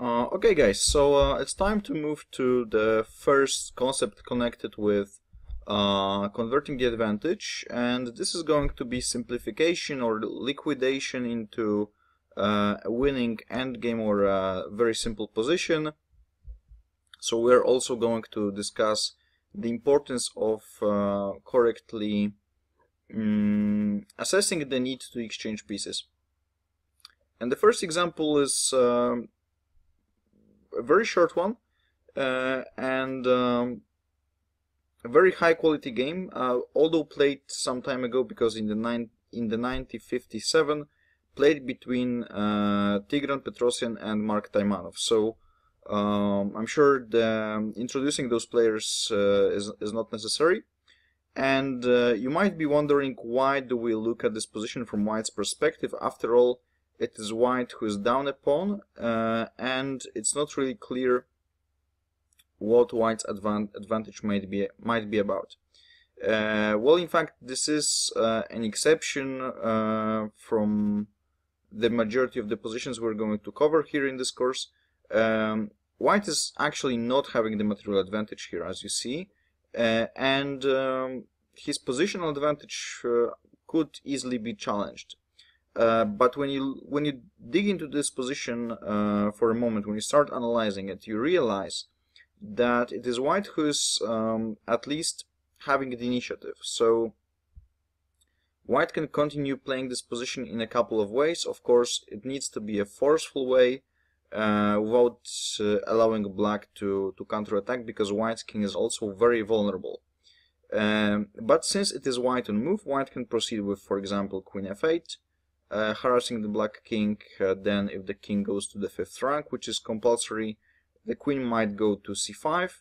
Okay guys, so it's time to move to the first concept connected with converting the advantage, and this is going to be simplification or liquidation into a winning endgame or a very simple position. So we're also going to discuss the importance of correctly assessing the need to exchange pieces. And the first example is a very short one and a very high quality game, although played some time ago, because in the 1957 played between Tigran Petrosyan and Mark Taimanov. So I'm sure introducing those players is not necessary. And you might be wondering, why do we look at this position from White's perspective? After all, it is White who is down a pawn, and it's not really clear what White's advantage might be about. Well, in fact, this is an exception from the majority of the positions we're going to cover here in this course. White is actually not having the material advantage here, as you see, and his positional advantage could easily be challenged. But when you dig into this position for a moment, when you start analyzing it, you realize that it is White who is at least having the initiative. So White can continue playing this position in a couple of ways. Of course, it needs to be a forceful way without allowing Black to counterattack, because White's king is also very vulnerable. But since it is White on move, White can proceed with, for example, Queen f8, harassing the Black king. Then if the king goes to the 5th rank, which is compulsory, the queen might go to c5,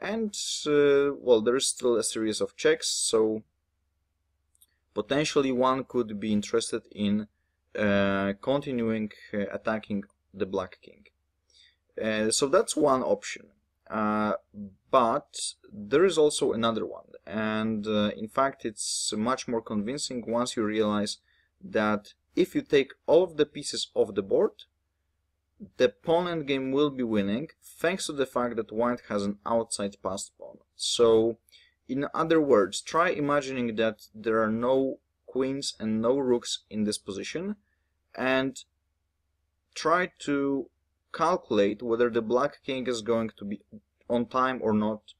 and well, there is still a series of checks, so potentially one could be interested in continuing attacking the Black king. So that's one option, but there is also another one, and in fact it's much more convincing once you realize that if you take all of the pieces off the board, the pawn endgame will be winning, thanks to the fact that White has an outside passed pawn. So, in other words, try imagining that there are no queens and no rooks in this position, and try to calculate whether the Black king is going to be on time or not,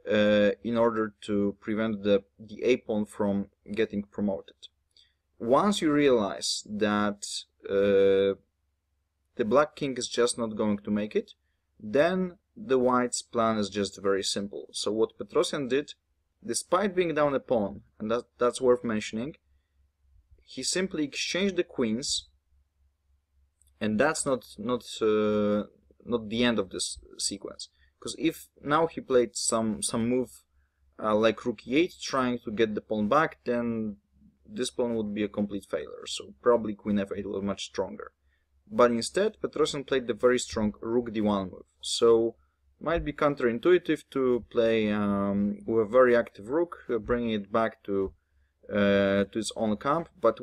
in order to prevent the a pawn from getting promoted. Once you realize that the Black king is just not going to make it, then the White's plan is just very simple. So what Petrosyan did, despite being down a pawn, and that's worth mentioning, he simply exchanged the queens, and that's not the end of this sequence. Because if now he played some move like rook e8, trying to get the pawn back, then this pawn would be a complete failure. So probably Queen f8 was much stronger. But instead, Petrosyan played the very strong rook d1 move. So it might be counterintuitive to play with a very active rook, bringing it back to its own camp. But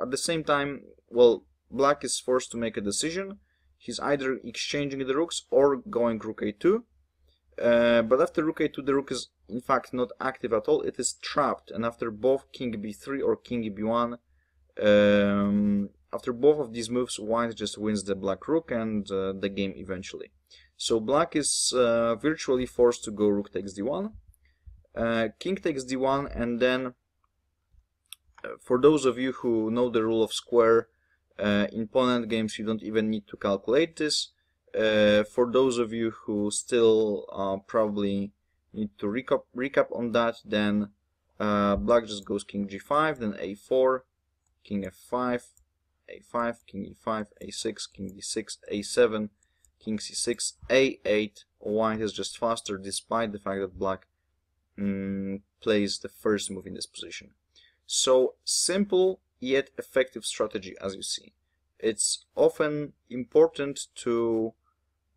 at the same time, well, Black is forced to make a decision. He's either exchanging the rooks or going rook a2. But after rook a2, the rook is in fact not active at all. It is trapped, and after both king b3 or king b1, after both of these moves, White just wins the Black rook and the game eventually. So Black is virtually forced to go rook takes d1, king takes d1, and then for those of you who know the rule of square, in pawn endgames you don't even need to calculate this. For those of you who still probably need to recap on that, then Black just goes king g5, then a4, king f5, a5, king e5, a6, king d6, a7, king c6, a8. White is just faster, despite the fact that Black plays the first move in this position. So simple yet effective strategy, as you see. It's often important to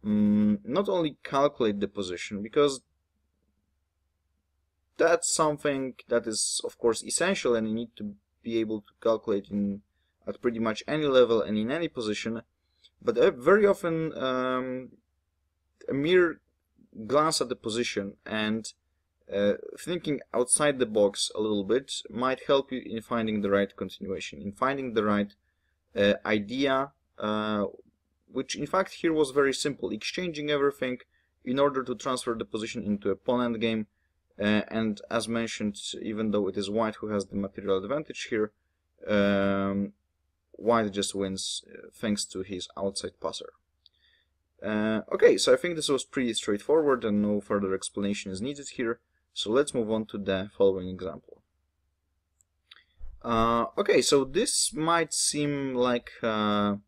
not only calculate the position, because that's something that is of course essential, and you need to be able to calculate at pretty much any level and in any position, But very often a mere glance at the position and thinking outside the box a little bit might help you in finding the right continuation, in finding the right idea, which in fact here was very simple, exchanging everything in order to transfer the position into a pawn endgame. And as mentioned, even though it is white who has the material advantage here, white just wins thanks to his outside passer. Okay, so I think this was pretty straightforward and no further explanation is needed here. So let's move on to the following example. Okay, so this might seem like a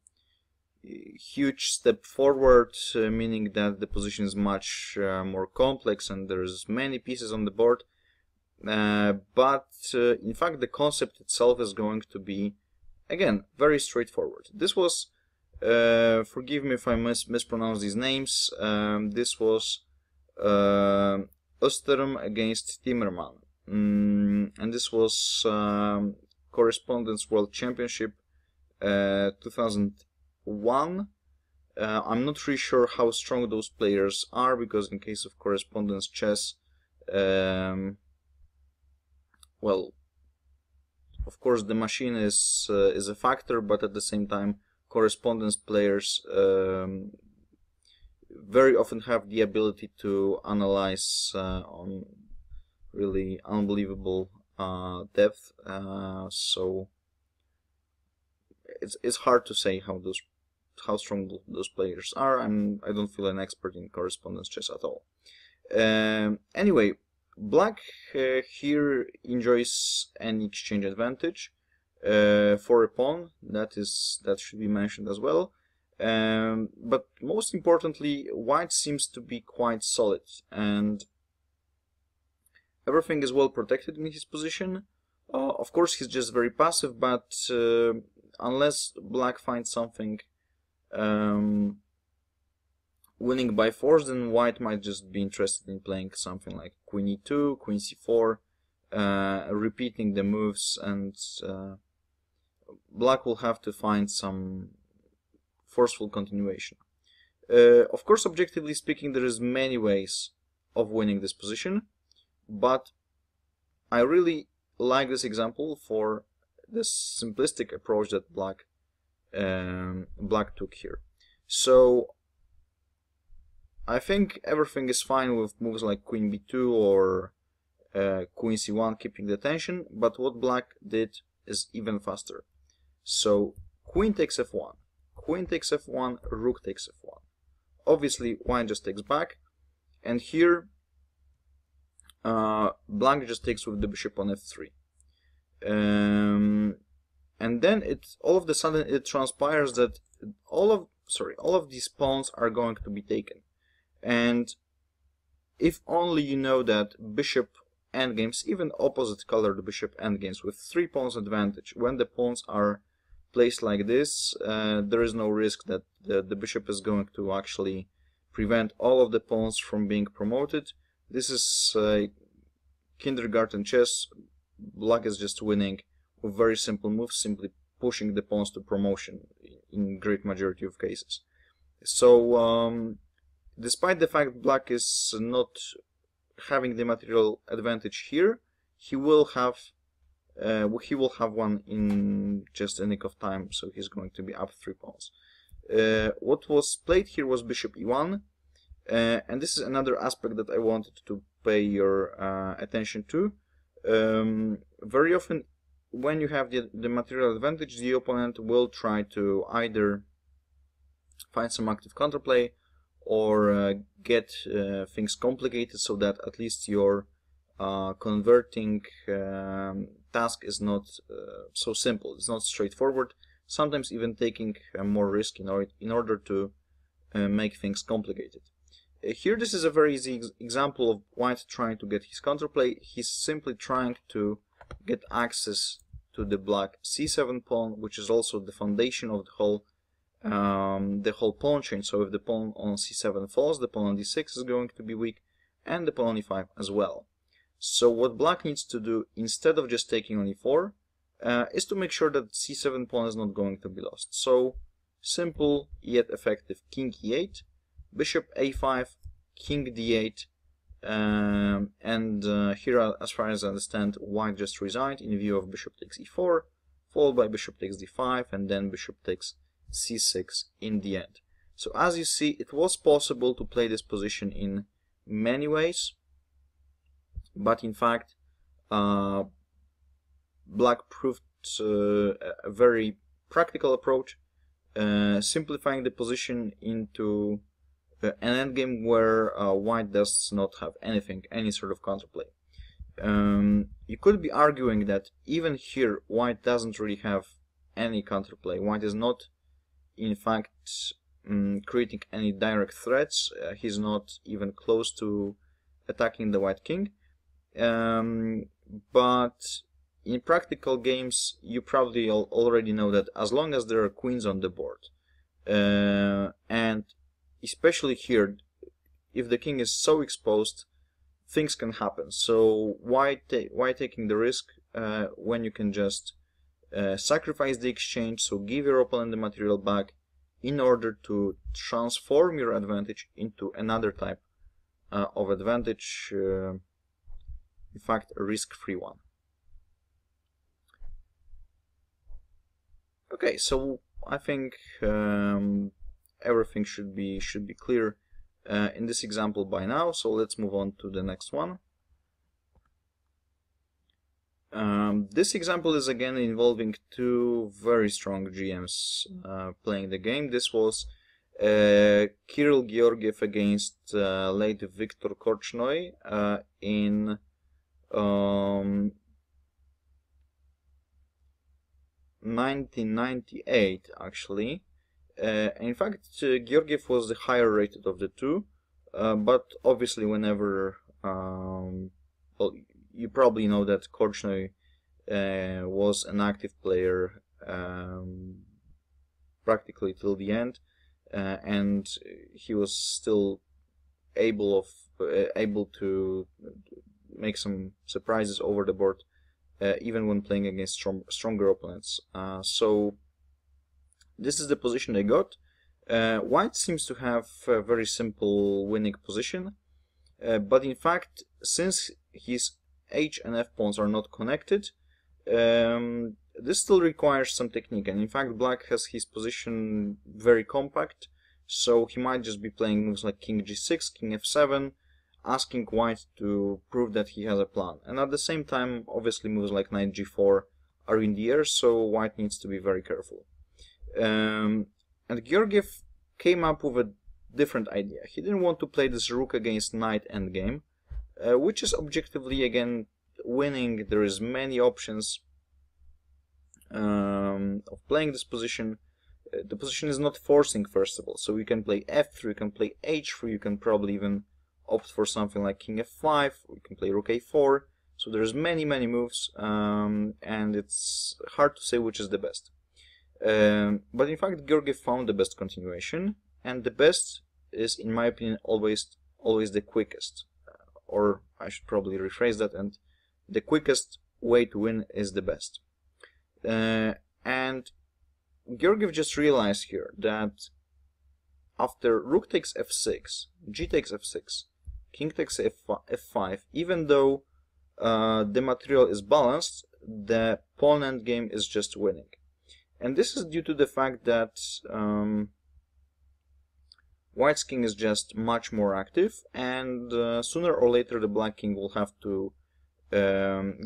huge step forward, meaning that the position is much more complex and there's many pieces on the board. But in fact, the concept itself is going to be, again, very straightforward. This was, forgive me if I mispronounce these names, this was Osterm against Timmerman. And this was Correspondence World Championship 2001. I'm not really sure how strong those players are, because in case of correspondence chess, well, of course the machine is a factor, but at the same time correspondence players very often have the ability to analyze on really unbelievable depth, so it's hard to say how strong those players are, and I don't feel an expert in correspondence chess at all. Anyway, black here enjoys an exchange advantage for a pawn. That should be mentioned as well. But most importantly, white seems to be quite solid, and everything is well protected in his position. Of course, he's just very passive, but unless black finds something winning by force, then white might just be interested in playing something like queen e2, queen c4, repeating the moves, and black will have to find some forceful continuation. Of course, objectively speaking, there is many ways of winning this position, but I really like this example for this simplistic approach that black took here. So I think everything is fine with moves like queen b2 or queen c1 keeping the tension, but what black did is even faster. So queen takes f1, queen takes f1, rook takes f1. Obviously white just takes back, and here black just takes with the bishop on f3. And then all of a sudden it transpires that all of these pawns are going to be taken. And if only you know that bishop endgames, even opposite colored bishop endgames with 3 pawns advantage, when the pawns are placed like this, there is no risk that the bishop is going to actually prevent all of the pawns from being promoted. This is kindergarten chess. Black is just winning with very simple moves, simply pushing the pawns to promotion in great majority of cases. So despite the fact black is not having the material advantage here, he will have one in just a nick of time, so he's going to be up 3 pawns. What was played here was bishop e1, and this is another aspect that I wanted to pay your attention to. Very often when you have the material advantage, the opponent will try to either find some active counterplay or get things complicated so that at least your converting task is not so simple. It's not straightforward, sometimes even taking more risk in order to make things complicated. Here this is a very easy example of white trying to get his counterplay. He's simply trying to get access to the black c7 pawn, which is also the foundation of the whole pawn chain. So if the pawn on c7 falls, the pawn on d6 is going to be weak, and the pawn on e5 as well. So what black needs to do, instead of just taking on e4, is to make sure that c7 pawn is not going to be lost. So simple yet effective king e8, bishop a5, king d8, and here, as far as I understand, white just resigned in view of bishop takes e4, followed by bishop takes d5, and then bishop takes c6 in the end. So as you see, it was possible to play this position in many ways, but in fact black proved a very practical approach, simplifying the position into an endgame where white does not have anything, any sort of counterplay. You could be arguing that even here white doesn't really have any counterplay. White is not in fact creating any direct threats. He's not even close to attacking the white king. But in practical games, you probably already know that as long as there are queens on the board, and especially here, if the king is so exposed, things can happen. So why taking the risk when you can just sacrifice the exchange, so give your opponent the material back in order to transform your advantage into another type of advantage, in fact a risk-free one. Okay, so I think everything should be clear in this example by now, so let's move on to the next one. This example is again involving two very strong GMs playing the game. This was Kirill Georgiev against late Viktor Korchnoi in 1998, actually. In fact, Georgiev was the higher rated of the two, but obviously whenever, well, you probably know that Korchnoi was an active player practically till the end, and he was still able to make some surprises over the board, even when playing against stronger opponents. So this is the position they got. White seems to have a very simple winning position, but in fact, since his h and f pawns are not connected, this still requires some technique, and in fact black has his position very compact, so he might just be playing moves like king g6, king f7, asking white to prove that he has a plan. And at the same time, obviously moves like knight g4 are in the air, so white needs to be very careful. And Georgiev came up with a different idea. He didn't want to play this rook against knight endgame, which is objectively again winning. There is many options of playing this position. The position is not forcing, first of all, so you can play f3, you can play h3, you can probably even opt for something like king f5, or you can play rook a4. So there's many moves, and it's hard to say which is the best. But in fact, Georgiev found the best continuation, and the best is, in my opinion, always the quickest. Or I should probably rephrase that, and the quickest way to win is the best. And Georgiev just realized here that after rook takes f6, g takes f6, king takes f5, even though the material is balanced, the pawn endgame is just winning. And this is due to the fact that white's king is just much more active, and sooner or later the black king will have to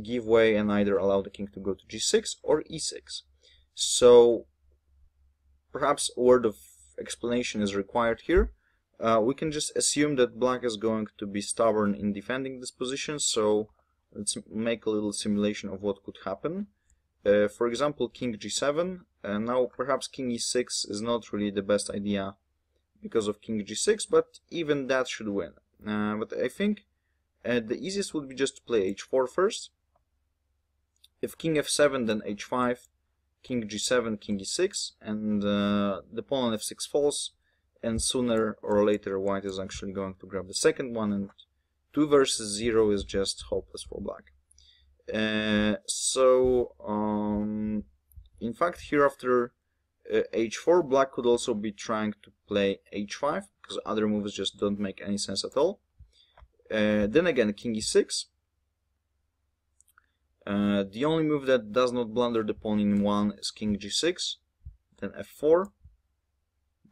give way and either allow the king to go to g6 or e6. So perhaps a word of explanation is required here. We can just assume that black is going to be stubborn in defending this position, so let's make a little simulation of what could happen. For example, king g7. Now perhaps king e6 is not really the best idea because of king g6, but even that should win. But I think the easiest would be just to play h4 first. If king f7, then h5, king g7, king e6, and the pawn on f6 falls, and sooner or later white is actually going to grab the second one, and 2 versus 0 is just hopeless for black. In fact, hereafter h4, black could also be trying to play h5, because other moves just don't make any sense at all. Then again, king e6. The only move that does not blunder the pawn in one is king g6. Then f4.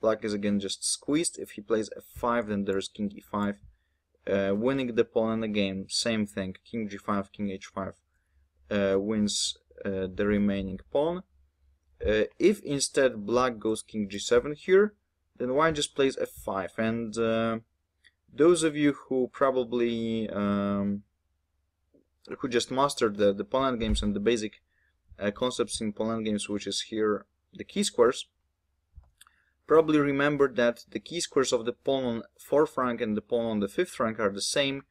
Black is again just squeezed. If he plays f5, then there's king e5. Winning the pawn in the game, same thing. King g5, king h5 wins the remaining pawn. If instead black goes king g7 here, then white just plays f5. And those of you who probably who just mastered the pawn endgames and the basic concepts in pawn endgames, which is here the key squares, probably remember that the key squares of the pawn on 4th rank and the pawn on the 5th rank are the same,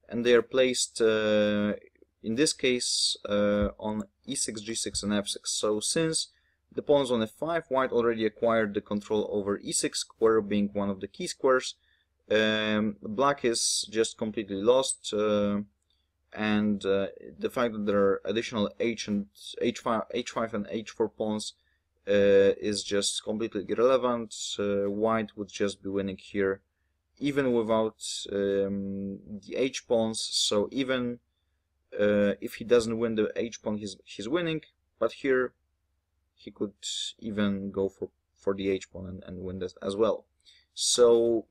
and they are placed in this case on e6, g6 and f6. So since the pawn is on f5, white already acquired the control over e6 square, being one of the key squares. Black is just completely lost, and the fact that there are additional h5 and h4 pawns is just completely irrelevant. White would just be winning here even without the h pawns. So even if he doesn't win the h pawn, he's winning, but here he could even go for the h pawn and win this as well. So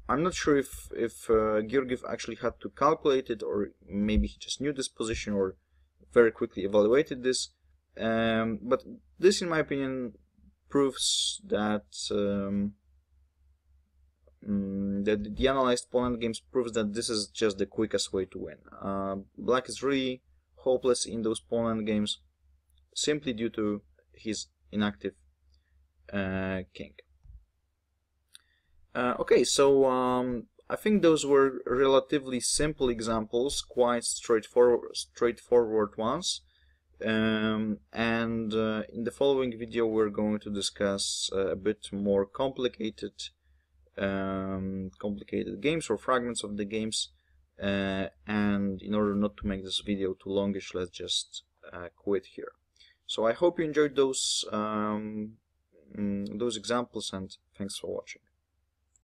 I'm not sure if Georgiev actually had to calculate it, or maybe he just knew this position or very quickly evaluated this. But this, in my opinion, proves that that the analyzed pawn games proves that this is just the quickest way to win. Black is really hopeless in those pawn games simply due to his inactive king. Okay, so I think those were relatively simple examples, quite straightforward ones. And in the following video we're going to discuss a bit more complicated games or fragments of the games, and in order not to make this video too longish, let's just quit here. So I hope you enjoyed those examples, and thanks for watching.